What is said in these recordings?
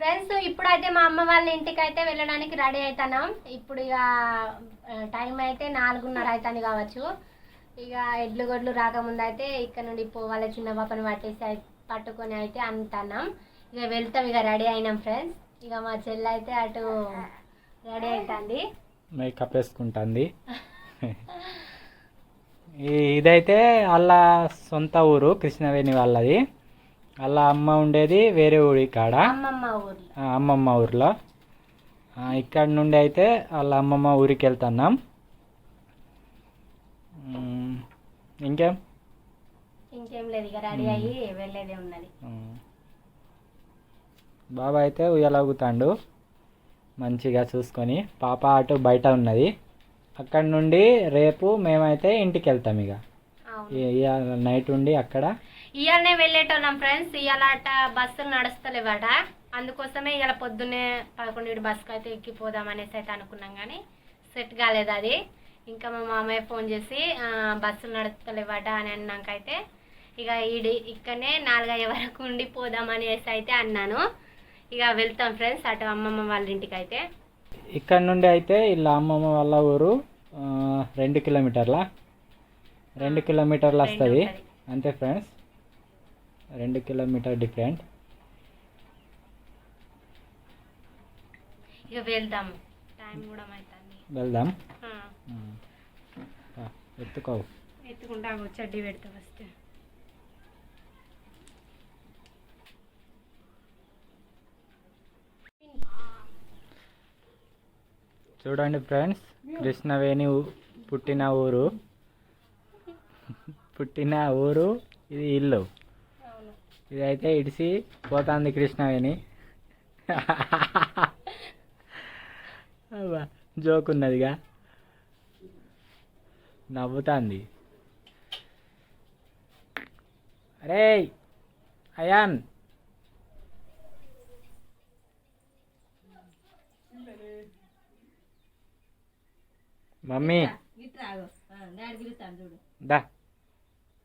Friends ఇప్పుడైతే మా అమ్మ వాళ్ళ ఇంటికి అయితే వెళ్ళడానికి రెడీ అవుతున్నాం. ఇప్పుడు ఇక టైం అయితే 4:30 అవుతుంది కావచ్చు. ఇక ఎడ్లు గొడ్లు రాకముందు అయితే ఇక్కడ నుండి పోవాలి, చిన్న పాపని పట్టుకొని అయితే అంటున్నాం. ఇక వెళ్తాం, ఇక రెడీ అయినాం ఫ్రెండ్స్. ఇక మా చెల్లి అయితే అటు రెడీ అవుతుంది, మేకప్ వేసుకుంటుంది. ఇదైతే వాళ్ళ సొంత ఊరు, కృష్ణవేణి వాళ్ళది. వాళ్ళ అమ్మ ఉండేది వేరే ఊరి కాడ, అమ్మమ్మ ఊర్లో. ఇక్కడ నుండి అయితే వాళ్ళ అమ్మమ్మ ఊరికి వెళ్తున్నాం. ఇంకేం లేదు, ఇక రెడీ అయ్యి వెళ్ళేదే ఉన్నది. బాబా అయితే ఉయ్యలాగుతాండు మంచిగా చూసుకొని. పాప అటు బయట ఉన్నది. అక్కడ నుండి రేపు మేమైతే ఇంటికి వెళ్తాం. ఇక నైట్ ఉండి అక్కడ ఇవాళనే వెళ్ళేటోళ్ళం ఫ్రెండ్స్. ఇవాళ బస్సులు నడుస్తలేవట, అందుకోసమే ఇవాళ పొద్దున్నే 11 బస్సుకు అయితే ఎక్కిపోదాం అనేసి అయితే అనుకున్నాం, కానీ సెట్ కాలేదు అది. ఇంకా మా మామయ్య ఫోన్ చేసి బస్సులు నడుస్తలేవట అని అన్నాకైతే ఇక ఇక్కడనే 4 వరకు ఉండి పోదాం అనేసి అయితే అన్నాను. ఇక వెళ్తాం ఫ్రెండ్స్ అటు అమ్మమ్మ వాళ్ళ ఇంటికి. అయితే ఇక్కడ నుండి అయితే ఇలా అమ్మమ్మ వాళ్ళ ఊరు 2 కిలోమీటర్ల వస్తుంది అంతే ఫ్రెండ్స్. 2 kilometre different. ఇక వెళ్దాం, టైం కూడా అవుతుంది. వెళ్దాం. ఎత్తుకుంటా చెడ్డీ పెడతా వస్తే. చూడండి ఫ్రెండ్స్, కృష్ణవేణి పుట్టిన ఊరు ఇది ఇల్లు. ఇదైతే ఇడిసి పోతుంది కృష్ణవేణి. జోక్ ఉన్నదిగా, నవ్వుతుంది. అరే అయాన్, మమ్మీ దా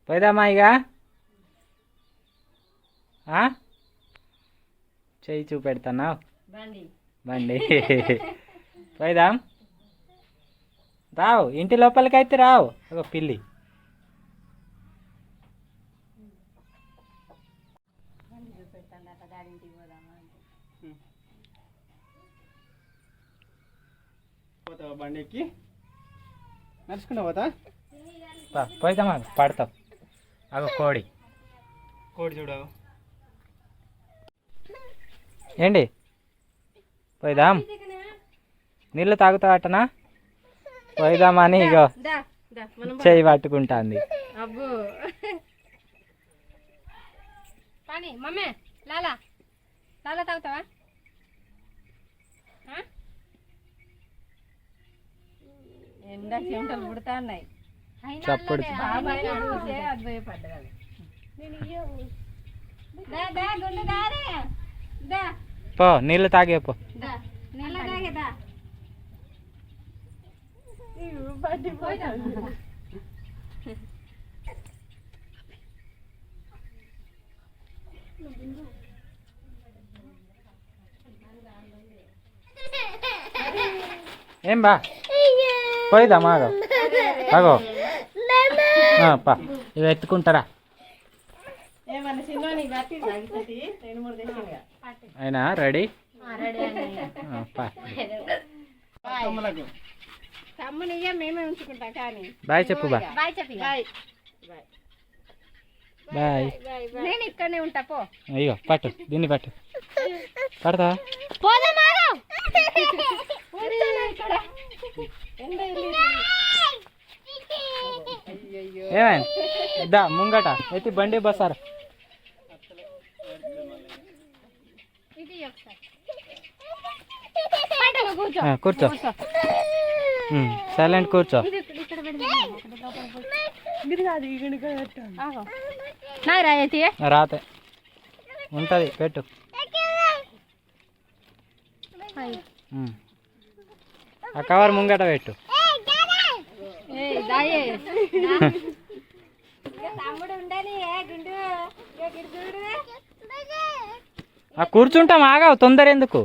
పోయిదామా ఇక. చెయ్యి చూపెడతానా బండి. పోయిదాం, రావు ఇంటి లోపలికి అయితే రావు. ఒక పిల్లి. పోతావా బండి ఎక్కి? నడుచుకుంటా పోతా. పోయిదామా, పడతావు. అగో కోడి చూడవు ఏంటి? పోయిదాం, నీళ్ళు తాగుతావటనా? పోయిదామని ఇగో చెయ్యి పట్టుకుంటుంది. అబ్బో పని మమ్మీ. లాలా తాగుతావా? ఎండా చెమటలు పుడతా ఉన్నాయి. చప్పుడు పో, నీళ్ళు తాగే పో. ఏం బా పోయిదామా? అగో పా, ఇవి ఎత్తుకుంటారా? అయినా రెడీ? మేమే ఉంచుకుంటాం కానీ. బాయ్ చెప్పు. బాయ్ చెప్పి బాయ్. నేను ఇక్కడనే ఉంటా. పో. అయ్యో పట్టు, దీన్ని పట్టు. పడతా ఏమైంది? ఇద్దా ముంగట ఎత్తి బండి బస్సారు. కూర్చో, సైలెంట్ కూర్చో. రాతే ఉంటుంది, పెట్టు. ఆ కవర్ ముంగట పెట్టు. కూర్చుంటాం, ఆగావు, తొందర ఎందుకు?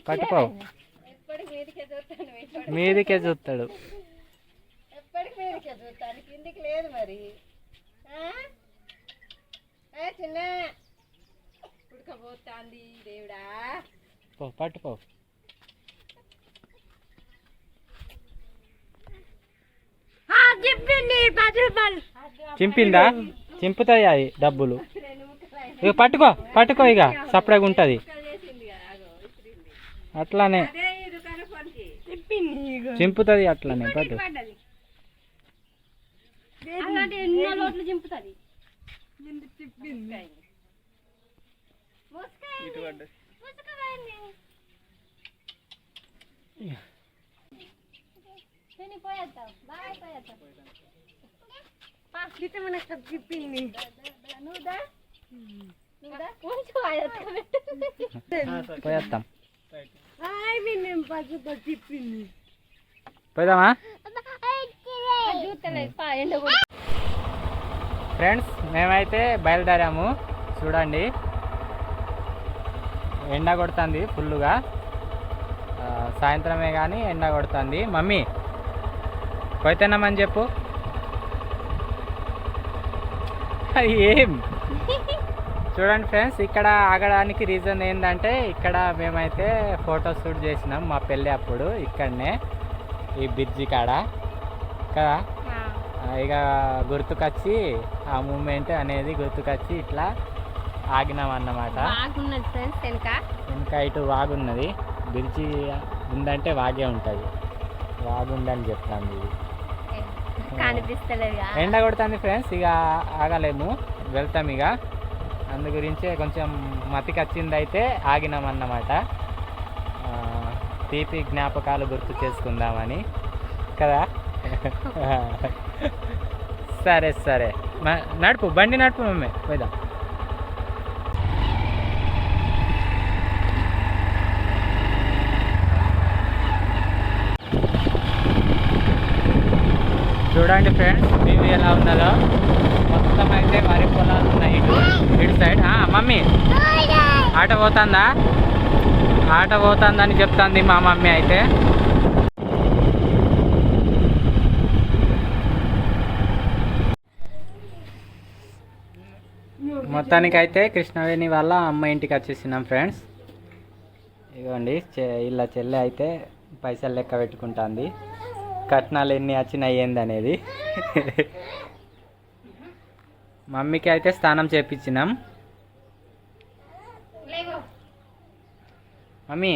పట్టుకో, మీదికే చూస్తాడు. కిందికి లేదు మరి చిన్న ఉడకపోతాంది దేవుడా. పట్టుకో. చింపిందా? చింపుతాయి అవి డబ్బులు. ఇక పట్టుకో పట్టుకో, ఇక సపరేట్గా ఉంటుంది అట్లానే చింపుతుంది అట్లానే. పట్టు. పోయేస్తాం. పోదామా ఫ్రెండ్స్? మేమైతే బయలుదేరాము. చూడండి ఎండ కొడుతుంది ఫుల్గా, సాయంత్రమే కానీ ఎండ కొడుతుంది. మమ్మీ పోతున్నామని చెప్పు. అది ఏం చూడండి ఫ్రెండ్స్, ఇక్కడ ఆగడానికి రీజన్ ఏంటంటే ఇక్కడ మేమైతే ఫోటో షూట్ చేసినాం మా పెళ్ళి అప్పుడు ఇక్కడనే, ఈ బ్రిడ్జి కాడ కదా. ఇక గుర్తుకొచ్చి ఆ మూమెంట్ అనేది గుర్తుకొచ్చి ఇట్లా ఆగినాం అన్నమాట. ఇంకా ఇటు వాగున్నది, బ్రిడ్జి ఉందంటే వాగే ఉంటుంది, వాగుందని చెప్తాను. ఇది ఎండ కొడుతుంది ఫ్రెండ్స్, ఇక ఆగలేము, వెళ్తాం ఇక. అందు గురించే కొంచెం మతికి వచ్చింది అయితే ఆగినాం అన్నమాట. తీపి జ్ఞాపకాలు గుర్తు చేసుకుందామని కదా. సరే సరే, నడుపు, బండి నడుపు మమ్మీ, పోదాం. చూడండి ఫ్రెండ్స్ వ్యూ ఎలా ఉన్నదో. మొత్తం అయితే వరి పొలాలు ఉన్నాయి ఇటు సైడ్. మమ్మీ ఆట పోతుందా? ఆట పోతుందని చెప్తుంది మా మమ్మీ అయితే. మొత్తానికైతే కృష్ణవేణి వాళ్ళ అమ్మ ఇంటికి వచ్చేసినాం ఫ్రెండ్స్. ఇదిగోండి ఇలా చెల్లె అయితే పైసలు లెక్క పెట్టుకుంటుంది, కట్నాలు ఎన్ని వచ్చినాయి ఏంది అనేది. మమ్మీకి అయితే స్నానం చేపించినాం. మమ్మీ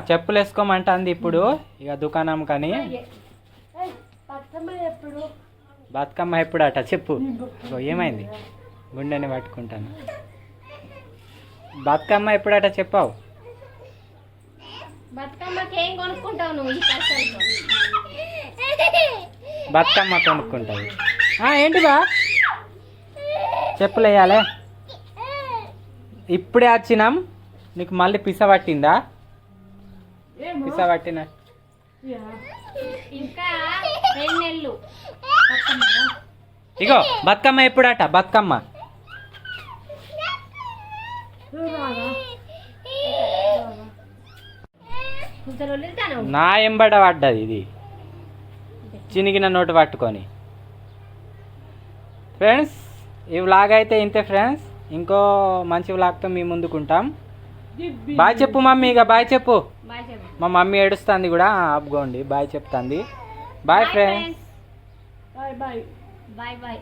చెప్పులు వేసుకోమంటుంది ఇప్పుడు ఇక దుకాణం కానీ. బతుకమ్మ ఎప్పుడు అట చెప్పు. ఏమైంది? గుండెని పట్టుకుంటాను. బతుకమ్మ ఎప్పుడట చెప్పావు? బతుకమ్మ కొనుక్కుంటావు. ఏంటి బా? చెప్పులు వేయాలి. ఇప్పుడే వచ్చినాం, నీకు మళ్ళీ పిస పట్టిందా? పిస పట్టిన ఇగో బతుకమ్మ ఎప్పుడట? బతుకమ్మ నా ఎంబడ పడ్డది, ఇది చినిగిన నోటు పట్టుకొని. ఫ్రెండ్స్ ఈ వ్లాగ్ అయితే ఇంతే ఫ్రెండ్స్. ఇంకో మంచి వ్లాగ్తో మీ ముందుకుంటాం. బాయ్ చెప్పు మమ్మీ, ఇక బాయ్ చెప్పు. మా మమ్మీ ఏడుస్తుంది కూడా, ఆపుకోండి. బాయ్ చెప్తుంది. Bye friends. Bye bye.